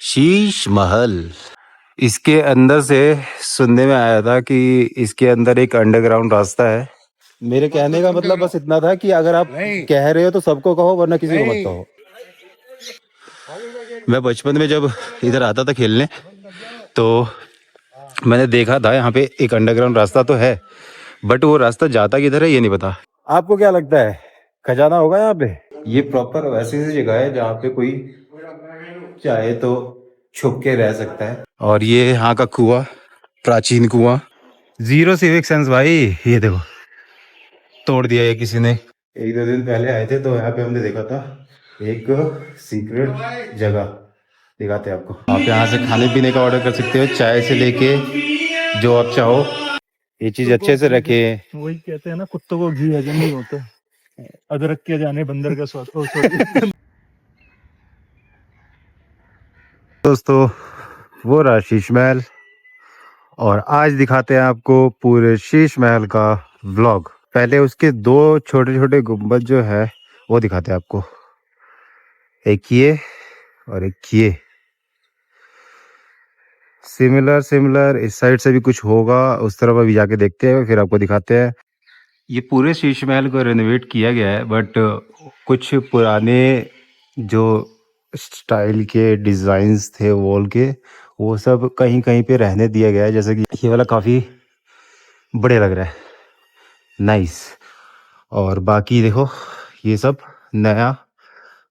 शीश महल। इसके अंदर से सुनने में आया था कि इसके अंदर एक अंडरग्राउंड रास्ता है। मेरे कहने का मतलब बस इतना था कि अगर आप कह रहे हो तो सबको कहो, वरना किसी को मत कहो। मैं बचपन में जब इधर आता था खेलने तो मैंने देखा था यहाँ पे एक अंडरग्राउंड रास्ता तो है, बट वो रास्ता जाता किधर है ये नहीं पता। आपको क्या लगता है खजाना होगा यहाँ पे? ये प्रॉपर वैसी सी जगह है जहाँ पे कोई चाहे तो छुप के रह सकता है। और ये यहाँ का कुआं, प्राचीन कुआं। जीरो सिविक सेंस भाई। ये देखो तोड़ दिया ये किसी ने। एक दो दिन पहले आए थे तो यहाँ पे हमने देखा था एक सीक्रेट जगह। दिखाते हैं आपको। आप यहाँ से खाने पीने का ऑर्डर कर सकते हो, चाय से लेके जो आप चाहो। ये चीज अच्छे से रखे। वही कहते हैं ना, कुत्तों को घी हजम नहीं होता, अदरक के जाने बंदर का स्वाद। दोस्तों वो रहा शीश महल, और आज दिखाते हैं आपको पूरे शीश महल का व्लॉग। पहले उसके दो छोटे छोटे गुंबद जो है वो दिखाते हैं आपको, एक ये और एक ये। सिमिलर इस साइड से भी कुछ होगा, उस तरफ अभी जाके देखते हैं फिर आपको दिखाते हैं। ये पूरे शीश महल को रेनोवेट किया गया है, बट कुछ पुराने जो स्टाइल के डिजाइन्स थे वॉल के, वो सब कहीं कहीं पे रहने दिया गया है। जैसे कि ये वाला काफी बढ़िया लग रहा है, नाइस। और बाकी देखो ये सब नया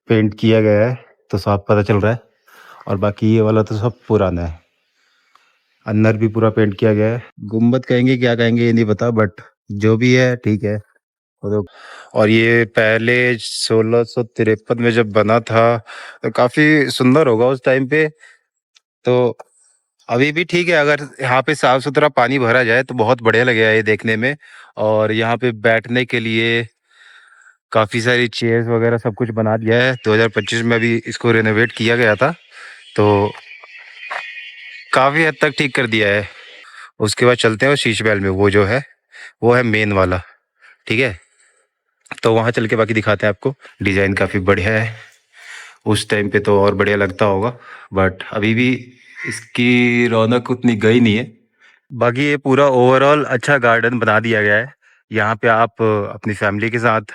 पेंट किया गया है तो साफ पता चल रहा है। और बाकी ये वाला तो सब पुराना है, अंदर भी पूरा पेंट किया गया है। गुम्बद कहेंगे क्या कहेंगे ये नहीं पता, बट जो भी है ठीक है। और ये पहले 1653 में जब बना था तो काफी सुंदर होगा उस टाइम पे। तो अभी भी ठीक है, अगर यहाँ पे साफ सुथरा पानी भरा जाए तो बहुत बढ़िया लगेगा ये देखने में। और यहाँ पे बैठने के लिए काफी सारी चेयर्स वगैरह सब कुछ बना दिया है। 2025 में अभी इसको रेनोवेट किया गया था तो काफी हद तक ठीक कर दिया है। उसके बाद चलते हैं शीश महल में, वो जो है वो है मेन वाला, ठीक है। तो वहां चल के बाकी दिखाते हैं आपको। डिजाइन काफी बढ़िया है, उस टाइम पे तो और बढ़िया लगता होगा, बट अभी भी इसकी रौनक उतनी गई नहीं है। बाकी ये पूरा ओवरऑल अच्छा गार्डन बना दिया गया है। यहाँ पे आप अपनी फैमिली के साथ,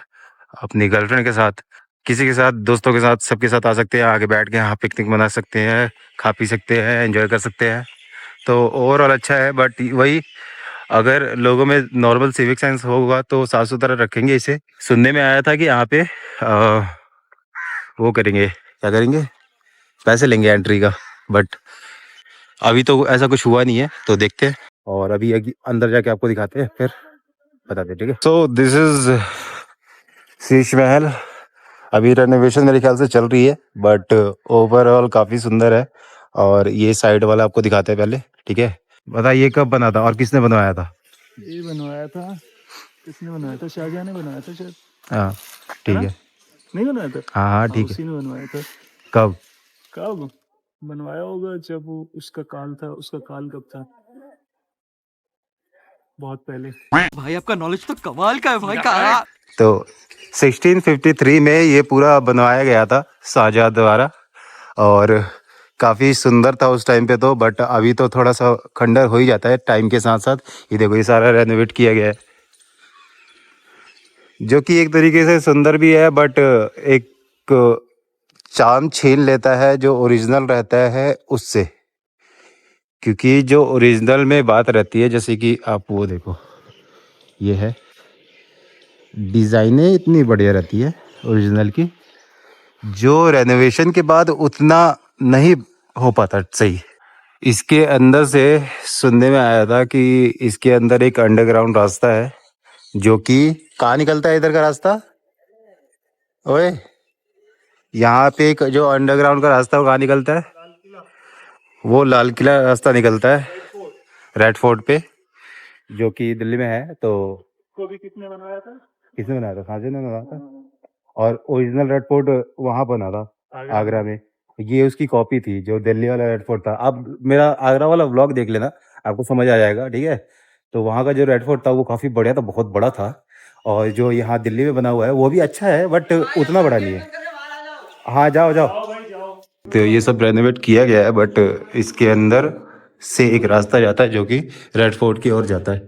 अपनी गर्लफ्रेंड के साथ, किसी के साथ, दोस्तों के साथ, सबके साथ आ सकते हैं। आगे बैठ के यहाँ पिकनिक मना सकते हैं, खा पी सकते हैं, एंजॉय कर सकते हैं। तो ओवरऑल अच्छा है, बट वही अगर लोगों में नॉर्मल सिविक सेंस होगा तो साफ सुथरा रखेंगे इसे। सुनने में आया था कि यहाँ पे वो करेंगे, क्या करेंगे, पैसे लेंगे एंट्री का, बट अभी तो ऐसा कुछ हुआ नहीं है तो देखते हैं। और अभी अंदर जाके आपको दिखाते हैं फिर बताते हैं, ठीक है। So this is Sheesh Mahal. अभी रेनोवेशन मेरे ख्याल से चल रही है, बट ओवरऑल काफी सुंदर है। और ये साइड वाला आपको दिखाते हैं पहले, ठीक है। बताइए कब बना था और किसने बनवाया था? ये बनवाया था, किसने बनवाया था? शाहजहां ने बनवाया था शायद। हाँ ठीक है। नहीं बनवाया था? हाँ हाँ ठीक है। उसी ने बनवाया था। कब कब बनवाया होगा? जब वो उसका काल था। उसका काल कब था? बहुत पहले। भाई आपका नॉलेज तो कमाल का है भाई का। तो 1653 में ये पूरा बनवाया गया था शाहजहां द्वारा, और काफी सुंदर था उस टाइम पे तो। बट अभी तो थोड़ा सा खंडर हो ही जाता है टाइम के साथ साथ। ये देखो ये सारा रेनोवेट किया गया है, जो कि एक तरीके से सुंदर भी है, बट एक चार्म छीन लेता है जो ओरिजिनल रहता है उससे। क्योंकि जो ओरिजिनल में बात रहती है, जैसे कि आप वो देखो, ये है डिज़ाइनें इतनी बढ़िया रहती है ओरिजिनल की, जो रेनोवेशन के बाद उतना नहीं हो पाता सही। इसके अंदर से सुनने में आया था कि इसके अंदर एक अंडरग्राउंड रास्ता है, जो कि कहाँ निकलता है इधर का रास्ता? ओए, यहाँ पे एक जो अंडरग्राउंड का रास्ता है वो कहाँ निकलता है? वो लाल किला रास्ता निकलता है, रेड फोर्ट पे, जो कि दिल्ली में है। तो को भी किसने बनवाया था? किसने बनाया था? शाहजहां ने बनाया था। और ओरिजिनल रेड फोर्ट वहां बना था, आगरा में। ये उसकी कॉपी थी जो दिल्ली वाला रेड फोर्ट था। अब मेरा आगरा वाला व्लॉग देख लेना, आपको समझ आ जाएगा, ठीक है। तो वहाँ का जो रेड फोर्ट था वो काफ़ी बढ़िया था, बहुत बड़ा था। और जो यहाँ दिल्ली में बना हुआ है वो भी अच्छा है, बट उतना बड़ा नहीं है। हाँ जाओ जाओ। भाई जाओ। तो ये सब रेनोवेट किया गया है, बट इसके अंदर से एक रास्ता जाता है जो कि रेड फोर्ट की ओर जाता है।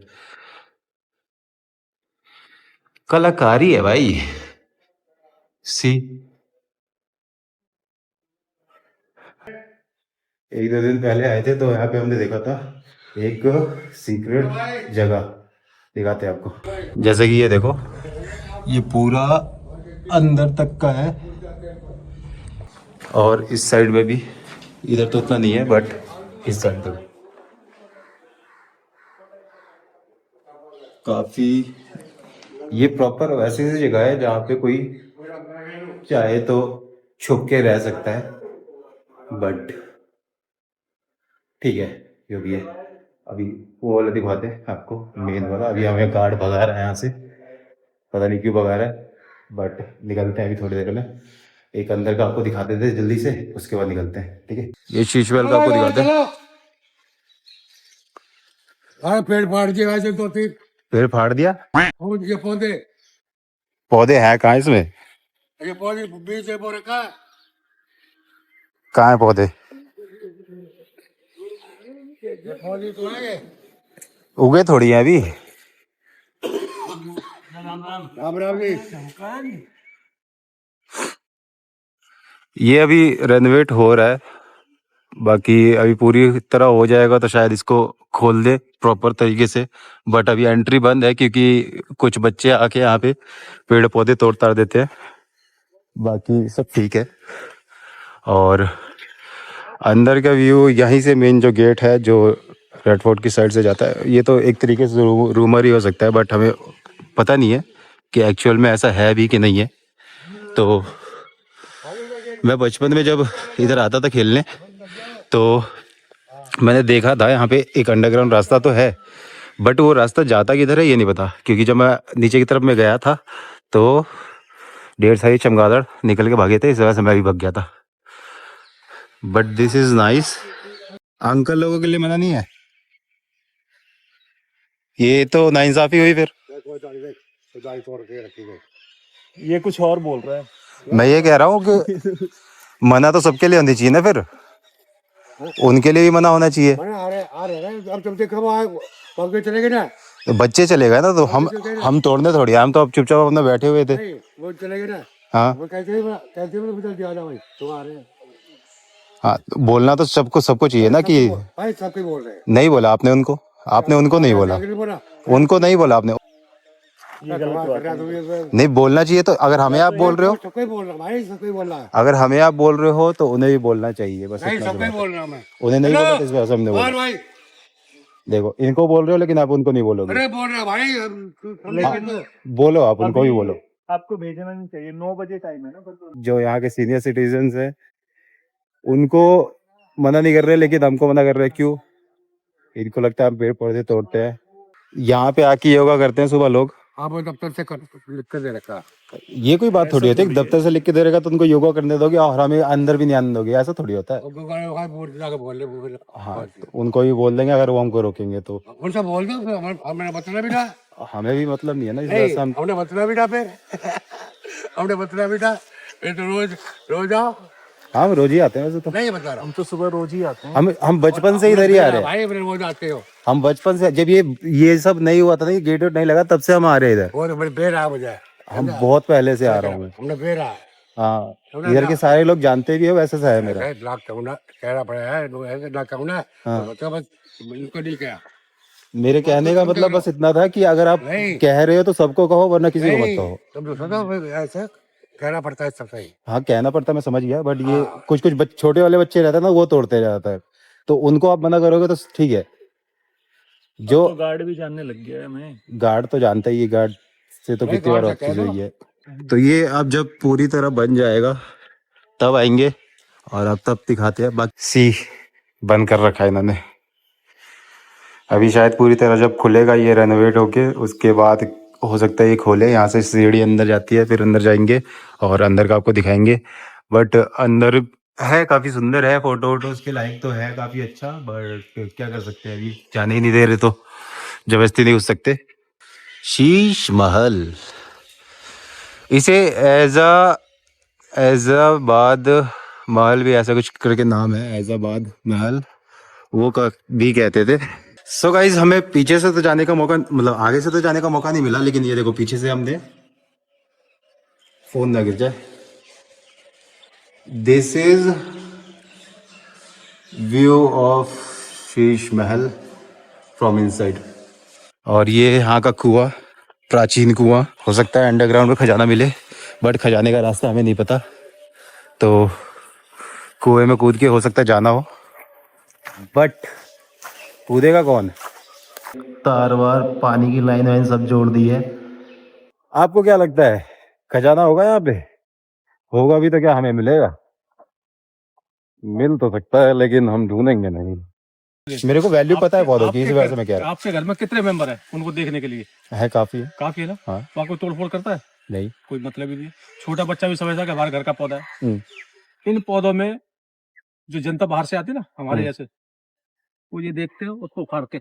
कलाकारी है भाई। सी एक दो दिन पहले आए थे तो यहाँ पे हमने देखा था एक सीक्रेट जगह, दिखाते हैं आपको। जैसे कि ये देखो, ये पूरा अंदर तक का है और इस साइड में भी, इधर तो उतना नहीं है बट इस साइड तक काफी। ये प्रॉपर वैसी सी जगह है जहाँ पे कोई चाहे तो छुप के रह सकता है, बट ठीक है जो भी है। अभी वो वाला दिखाते हैं आपको, मेन वाला। अभी हमें गार्ड भगा रहा है यहाँ से, पता नहीं क्यों भगा रहा है, बट निकलते हैं अभी थोड़ी देर में। एक अंदर का आपको दिखाते थे जल्दी से, उसके बाद निकलते हैं, ठीक है। ये शीश महल का आपको दिखाते हैं। अरे पेड़ फाड़ दिया वैसे तो फिर पेड़ फाड़ दिया, ये पौधे पौधे हैं कहाँ इसमें? ये पौधे बीच है बोरे का कहाँ है पौधे? ये पौधे तो है उगे थोड़ी है अभी। राम राम जी। ये अभी रेनोवेट हो रहा है, बाकी अभी पूरी तरह हो जाएगा तो शायद इसको खोल दे प्रॉपर तरीके से। बट अभी एंट्री बंद है क्योंकि कुछ बच्चे आके यहाँ पे पेड़ पौधे तोड़ ताड़ देते हैं, बाकी सब ठीक है। और अंदर का व्यू यहीं से, मेन जो गेट है जो रेड फोर्ट की साइड से जाता है, ये तो एक तरीके से रूमर ही हो सकता है, बट हमें पता नहीं है कि एक्चुअल में ऐसा है भी कि नहीं है। तो मैं बचपन में जब इधर आता था खेलने तो मैंने देखा था यहाँ पे एक अंडरग्राउंड रास्ता तो है, बट वो रास्ता जाता किधर है ये नहीं पता, क्योंकि जब मैं नीचे की तरफ में गया था तो ढेर सारी चमगादड़ निकल के भागे थे, इस वजह से मैं भी भाग गया था। But this is nice. Uncle लोगों के लिए मना नहीं है, ये तो नाइंसाफी हुई फिर। ये कुछ और बोल रहा है। मैं ये कह रहा हूँ कि मना तो सबके लिए होनी चाहिए ना, फिर उनके लिए भी मना होना चाहिए। आ रहे अब तुम कब आए पग चले गए ना तो बच्चे चले गए ना, तो हम तोड़ने थोड़ी, हम तो अब चुपचाप अपने बैठे हुए थे। नहीं वो चले गए ना। हाँ वो कैसे बदल दिया ना भाई तुम आ रहे हैं। हाँ, तो बोलना तो सबको चाहिए ना कि भाई सबके बोल रहे हैं। नहीं बोला आपने उनको, आपने उनको नहीं बोला, उनको नहीं बोला आपने। ये गलत बात है। नहीं बोलना चाहिए, तो अगर हमें आप बोल रहे हो, सबको बोल रहा भाई सबको बोल रहा है। अगर हमें आप बोल रहे हो तो उन्हें भी बोलना चाहिए, बस नहीं इतना सी सबको बात है। बोल रहा मैं। उन्हें नहीं बोला तो इस वजह से हमने बोला। भाई देखो इनको बोल रहे हो लेकिन आप उनको नहीं बोलोगे। अरे बोल रहा भाई लेकिन बोलो, आप उनको भी बोलो। आपको भेजना नहीं चाहिए, 9 बजे टाइम है ना। जो यहाँ के सीनियर सिटीजन है उनको मना नहीं कर रहे, लेकिन हमको मना कर रहे हैं। क्यों? इनको लगता है हम पेड़ पौधे तोड़ते हैं। यहाँ पे आके योगा करते हैं सुबह लोग। आप दफ्तर से लिख कर दे रखा। ये कोई बात थोड़ी होती है, दफ्तर से लिख के दे रहेगा तो उनको योगा करने दोगे और हमें अंदर भी नहीं आने दोगे, ऐसा थोड़ी होता है। हाँ, तो उनको भी बोल देंगे अगर वो हमको रोकेंगे तो। उनसे बोल दो हमें बतना भी था। हमें भी मतलब नहीं है ना, इस वजह से हम हमने बतना भी था फिर हमने बतना भी था फिर तो रोज आओ। हम रोज ही आते हैं वैसे तो। नहीं बता रहा हम तो सुबह रोज ही आते हैं। हम बचपन से इधर ही आ रहे हैं भाई मेरे रोज आते हो। हम बचपन से, जब ये सब नहीं हुआ था ना, ये गेट वेट नहीं लगा, तब से हम आ रहे हैं इधर। वो बड़े बेर आ मुझे। हम बहुत पहले से आ रहा हूँ। हमने बेर आ हाँ, इधर के सारे लोग जानते भी है, वैसे सा है मेरा। लाख कहूना कहना पड़ा है लोग ऐसे ना कहूना तो बस इनको नहीं कहा। मेरे कहने का मतलब बस इतना था कि अगर आप कह रहे हो तो सबको कहो, वरना किसी को मत कहो। तुम तो सोचो ऐसे कहना पड़ता है सब सही। हाँ कहना पड़ता, मैं समझ गया, बट ये कुछ छोटे वाले बच्चे रहते हैं ना, वो तोड़ते जाता है, तो उनको आप मना करोगे तो ठीक है। जो तो गार्ड भी जानने लग गया है। मैं गार्ड तो जानता ही है, गार्ड से तो कितनी बार चीज हुई है। तो ये अब जब पूरी तरह बन जाएगा तब आएंगे और अब तब दिखाते हैं। बाकी सी बंद कर रखा है इन्होंने, अभी शायद पूरी तरह जब खुलेगा ये रेनोवेट होके उसके बाद हो सकता है ये खोले। यहाँ से सीढ़ी अंदर जाती है, फिर अंदर जाएंगे और अंदर का आपको दिखाएंगे। बट अंदर है काफी सुंदर है, फोटो वोटो उसके लायक तो है, काफी अच्छा। बट क्या कर सकते हैं, अभी जाने ही नहीं दे रहे तो जबरदस्ती नहीं घुस सकते। शीश महल, इसे एज अ बाद महल भी ऐसा कुछ करके नाम है, ऐजाबाद महल वो का भी कहते थे। सो गाइज हमें पीछे से तो जाने का मौका, मतलब आगे से तो जाने का मौका नहीं मिला, लेकिन ये देखो पीछे से हमने, फोन ना गिर जाए, this is view of Sheesh Mahal from inside. और ये यहाँ का कुआं, प्राचीन कुआं, हो सकता है अंडरग्राउंड में खजाना मिले, बट खजाने का रास्ता हमें नहीं पता, तो कुएं में कूद के हो सकता है जाना हो, बट कूदेगा कौन? तार वार, पानी की लाइन वाइन सब जोड़ दी है। आपको क्या लगता है खजाना होगा यहाँ पे? होगा भी तो क्या हमें मिलेगा? मिल तो सकता है लेकिन हम ढूंढेंगे नहीं। मेरे को वैल्यू पता है पौधों की, इस वजह से मैं कह रहा आपके घर में कितने मेंबर है उनको देखने के लिए? हूँ। है काफी है। काफी है ना? हाँ। वहाँ कोई तोड़फोड़ करता है? नहीं। कोई मतलब ही नहीं है। छोटा बच्चा भी समझता है कि हमारे घर का पौधा है। हम्म। इन पौधों में जो जनता बाहर से आती है ना हमारे जैसे, वो ये देखते हो उसको उखाड़ के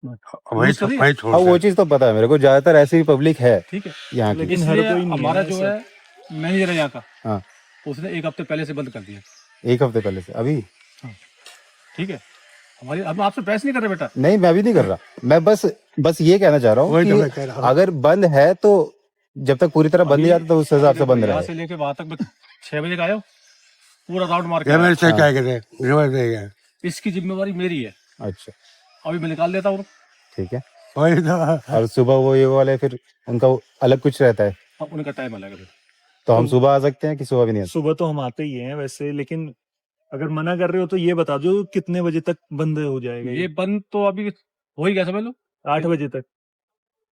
वही यूज करिए। वही हाँ छोड़ वो चीज तो पता है मेरे को, ज्यादातर ऐसी पब्लिक है ठीक है, यहाँ की। लेकिन हर कोई नहीं है हमारा ना जो ऐसा। है मैनेजर है यहाँ का, हाँ। उसने 1 हफ्ते पहले से बंद कर दिया। 1 हफ्ते पहले से? अभी? ठीक है, हमारी अब आपसे बहस नहीं कर रहे बेटा। नहीं मैं भी नहीं कर रहा, मैं बस ये कहना चाह रहा हूँ वही तो मैं कि कह रहा हूँ। अगर बंद है तो जब तक पूरी तरह बंद नहीं आता तो उस हिसाब से बंद यहाँ रहे। से लेके वहां तक मैं 6 बजे का आया हूँ, पूरा राउंड मार के ये आया। मेरे से क्या करे, मेरे से क्या? इसकी जिम्मेवारी मेरी है, अच्छा अभी मैं निकाल देता हूँ। ठीक है। वही तो। और सुबह वो ये वाले फिर उनका अलग कुछ रहता है, अब उनका टाइम अलग है। तो हम सुबह आ सकते हैं कि सुबह भी नहीं आ सुबह तो हम आते ही हैं वैसे, लेकिन अगर मना कर रहे हो तो ये बता दो कितने बजे तक बंद हो जाएगा? ये बंद तो अभी हो ही गया, समझ लो 8 बजे तक।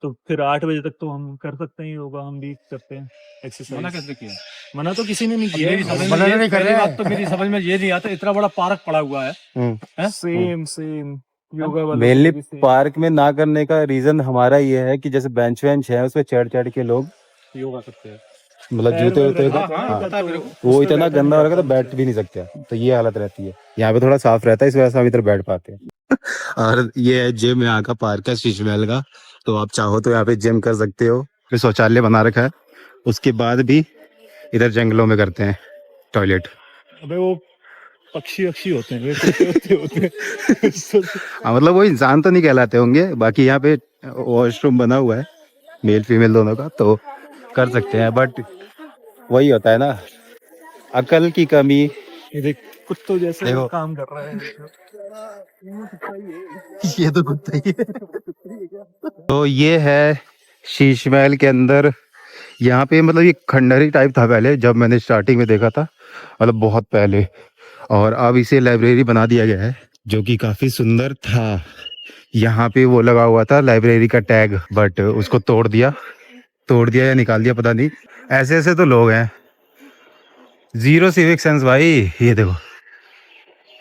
तो फिर 8 बजे तक तो हम कर सकते हैं योगा, हम भी करते हैं मना एक्सरसाइज। कैसे किया? मना तो किसी ने नहीं अब किया मेरी है। समझ में मना ये नहीं कर पहली रहे। बात तो मेरी समझ में ये नहीं आता, इतना बड़ा पार्क पड़ा हुआ है। हैं? सेम योगा वाला मेनली भी same। पार्क में ना करने का रीजन हमारा ये है कि जैसे बेंच वेंच है उसपे चढ़ चढ़ के लोग योगा करते हैं। मतलब पैर जूते वैर वूते रखा का, था, हाँ, पता है मेरे को। वो उसपे इतना बैठा गंदा नहीं हो रखा तो जाता बैठ नीचे। भी नहीं सकते, तो ये हालत रहती है। यहाँ पे थोड़ा साफ रहता है इस वजह से हम इधर बैठ पाते हैं। और ये है जिम यहाँ का, पार्क है शीश महल का, तो आप चाहो तो यहाँ पे जिम कर सकते हो। फिर शौचालय बना रखा है, उसके बाद भी इधर जंगलों में करते हैं टॉयलेट। अबे वो पक्षी अक्षी होते हैं, वे कुत्ते होते हैं। हाँ मतलब वो इंसान तो नहीं कहलाते होंगे, बाकी यहाँ पे वॉशरूम बना हुआ है मेल फीमेल दोनों का, तो कर सकते हैं, बट वही होता है ना, अकल की कमी। ये देख कुत्तों जैसे देखो। काम कर रहा है। ये तो कुत्ता ही है। तो ये है शीश महल के अंदर, यहाँ पे मतलब ये खंडहरी टाइप था पहले, जब मैंने स्टार्टिंग में देखा था, मतलब बहुत पहले, और अब इसे लाइब्रेरी बना दिया गया है, जो कि काफी सुंदर था। यहाँ पे वो लगा हुआ था लाइब्रेरी का टैग, बट उसको तोड़ दिया या निकाल दिया पता नहीं। ऐसे ऐसे तो लोग हैं, जीरो सिविक सेंस भाई। ये देखो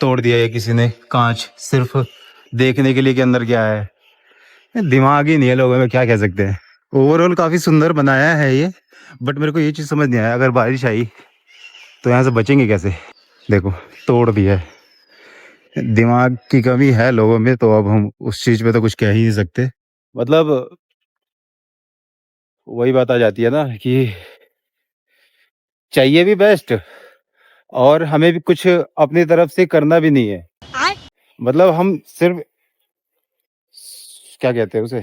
तोड़ दिया है किसी ने कांच, सिर्फ देखने के लिए कि अंदर क्या है। दिमाग ही नहीं है लोगों में, क्या कह सकते हैं। ओवरऑल काफी सुंदर बनाया है ये, बट मेरे को ये चीज समझ नहीं आया, अगर बारिश आई तो यहाँ से बचेंगे कैसे? देखो तोड़ दिया है, दिमाग की कमी है लोगों में, तो अब हम उस चीज पे तो कुछ कह ही नहीं सकते। मतलब वही बात आ जाती है ना कि चाहिए भी बेस्ट, और हमें भी कुछ अपनी तरफ से करना भी नहीं है। मतलब हम सिर्फ, क्या कहते हैं उसे,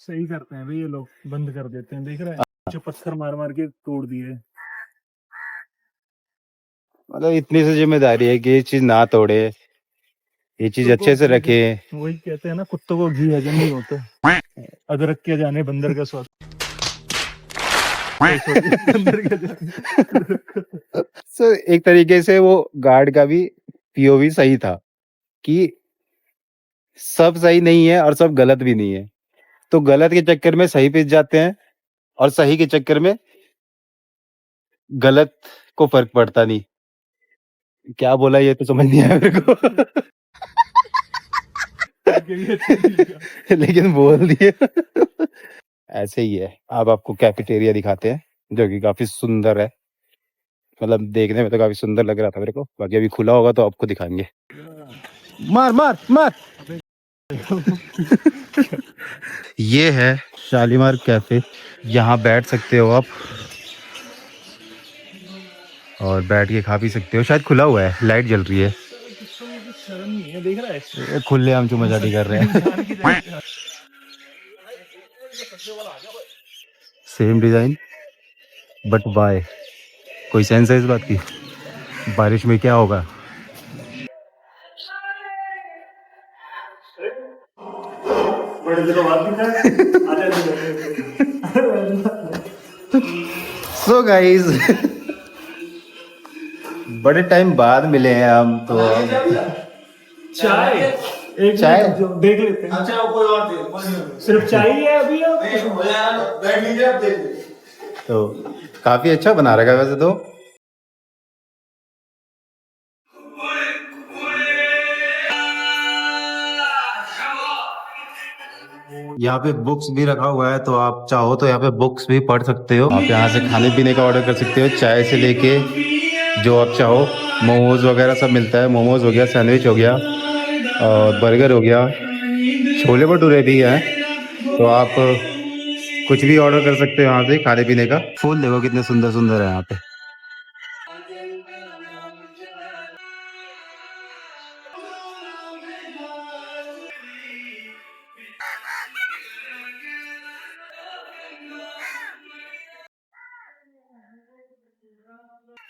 सही करते हैं भाई ये लोग, बंद कर देते हैं, देख रहे हैं जो पत्थर मार मार के तोड़ दिए। मतलब इतनी सी जिम्मेदारी है कि ये चीज ना तोड़े, ये चीज अच्छे से रखे। वही कहते हैं ना, कुत्तों को घी हजम नहीं होता, अदरक के जाने बंदर का स्वाद। बंदर का जाने। सो एक तरीके से वो गार्ड का भी पीओवी सही था कि सब सही नहीं है और सब गलत भी नहीं है, तो गलत के चक्कर में सही पिस जाते हैं, और सही के चक्कर में गलत को फर्क पड़ता नहीं। क्या बोला ये तो समझ नहीं आया मेरे को। लेकिन बोल दिए। ऐसे ही है। अब आपको कैफेटेरिया दिखाते हैं, जो कि काफी सुंदर है, मतलब देखने में तो काफी सुंदर लग रहा था मेरे को, बाकी अभी खुला होगा तो आपको दिखाएंगे। मार मार मार। ये है शालीमार कैफे, यहाँ बैठ सकते हो आप, और बैठ के खा पी सकते हो। शायद खुला हुआ है, लाइट जल रही है। शर्म नहीं है, देख रहा है खुले हम चुमाचाटी कर रहे हैं। जान की जाए। Same design but by. कोई सेंस है इस बात की? बारिश में क्या होगा? बड़े दिनों बाद दिखा है। सो गाइस, बड़े टाइम बाद मिले हैं हम तो। चाय एक चाय? मिनट, जो देख लेते हैं। अच्छा कोई और दे, सिर्फ चाय ही है अभी या बैठ लीजिए आप देख लीजिए। तो काफी अच्छा बना रखा है वैसे तो। यहाँ पे बुक्स भी रखा हुआ है, तो आप चाहो तो यहाँ पे बुक्स भी पढ़ सकते हो। आप यहाँ से खाने पीने का ऑर्डर कर सकते हो, चाय से लेके जो आप चाहो। मोमोज वगैरह सब मिलता है। मोमोज हो गया, सैंडविच हो गया, और बर्गर हो गया, छोले भटूरे भी हैं। तो आप कुछ भी ऑर्डर कर सकते हो यहाँ से खाने पीने का। फूल देखो कितने सुंदर सुंदर है यहाँ पे।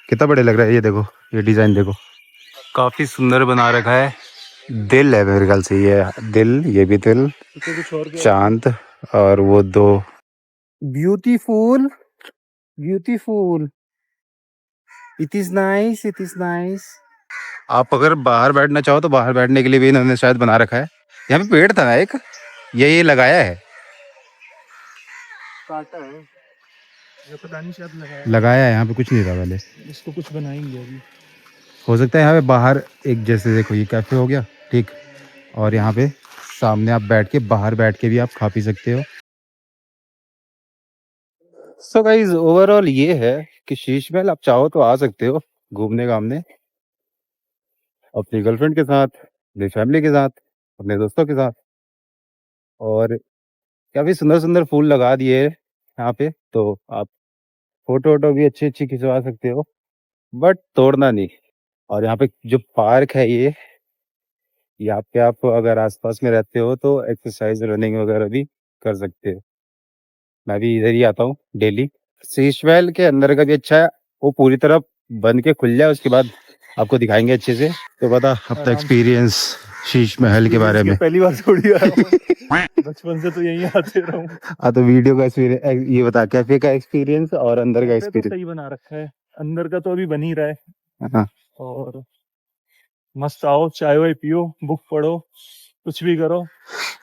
कितना बड़े लग रहा है ये देखो, ये डिजाइन देखो, काफी सुंदर बना रखा है। दिल है मेरे ख्याल से, ये दिल, ये भी दिल, कुछ और चांद, और वो दो। Beautiful, beautiful, it is nice, it is nice. आप अगर बाहर बैठना चाहो तो बाहर बैठने के लिए भी इन्होंने शायद बना रखा है। यहाँ पे पेड़ था ना एक, ये लगाया है, काटा है ये, पता नहीं शायद लगाया लगाया है। यहाँ पे कुछ नहीं था पहले। इसको कुछ बनाएंगे अभी। हो सकता है यहाँ पे बाहर एक, जैसे देखो ये कैफे हो गया, ठीक, और यहाँ पे सामने आप बैठ के, बाहर बैठ के भी आप खा पी सकते हो। सो गाइज ओवरऑल ये है कि शीश महल आप चाहो तो आ सकते हो घूमने घामने, अपनी गर्लफ्रेंड के साथ, अपनी फैमिली के साथ, अपने दोस्तों के साथ। और काफी सुंदर सुंदर फूल लगा दिए हैं यहाँ पे, तो आप फोटो वोटो भी अच्छी अच्छी खिंचवा सकते हो, बट तोड़ना नहीं। और यहाँ पे जो पार्क है ये, यहाँ पे आप अगर आसपास में रहते हो तो एक्सरसाइज, रनिंग वगैरह भी कर सकते हो। मैं भी इधर ही आता हूँ डेली। शीश महल के अंदर का भी अच्छा है, वो पूरी तरह बन के खुल जाए उसके बाद आपको दिखाएंगे अच्छे से। तो बता अपना एक्सपीरियंस शीश महल के बारे में। पहली बार थोड़ी आया हूँ। बचपन से तो यहीं आते रहा हूँ। हाँ, तो वीडियो का एक्सपीरियंस ये बता, कैफे का एक्सपीरियंस और अंदर का तो एक्सपीरियंस। सही बना रखा है, अंदर का तो अभी बन ही रहा है। हाँ, और मस्त आओ, चाय वाय पियो, बुक पढ़ो, कुछ भी करो।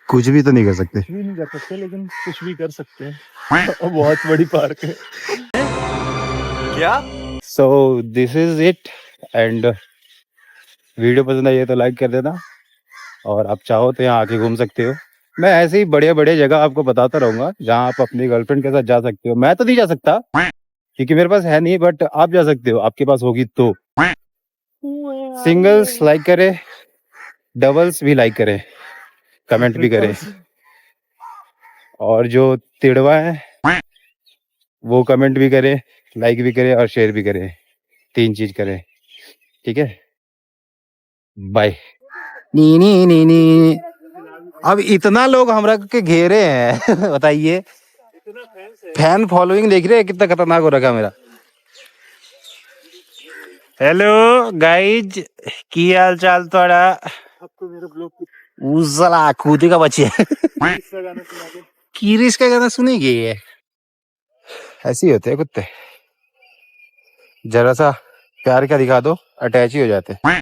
कुछ भी तो नहीं कर सकते। कुछ भी नहीं कर सकते लेकिन कुछ भी कर सकते हैं। और बहुत बड़ी पार्क है। क्या? So this is it, and video पसंद आई है तो लाइक कर देना, और आप चाहो तो यहाँ आके घूम सकते हो। मैं ऐसे ही बढ़िया बढ़िया जगह आपको बताता रहूंगा जहाँ आप अपनी गर्लफ्रेंड के साथ जा सकते हो। मैं तो नहीं जा सकता क्योंकि मेरे पास है नहीं, बट आप जा सकते हो, आपके पास होगी तो। सिंगल्स लाइक करें, डबल्स भी लाइक करें, कमेंट भी करें, और जो तिड़वा है वो कमेंट भी करें, लाइक भी करें और शेयर भी करें। 3 चीज करें, ठीक है। बाय। नी नी नी नी। अब इतना लोग हमरा के घेरे हैं बताइए, फैन फॉलोइंग देख रहे हैं कितना खतरनाक हो रखा है मेरा। हेलो गाइज, की हाल चाल तोड़ा? अब तो मेरे ब्लॉग की उजला कूदे का बच्चे तीसरा गाना सुना दे। कीरिस का गाना सुनेगी ये? ऐसे ही होते हैं कुत्ते, जरा सा प्यार का दिखा दो अटैच ही हो जाते हैं।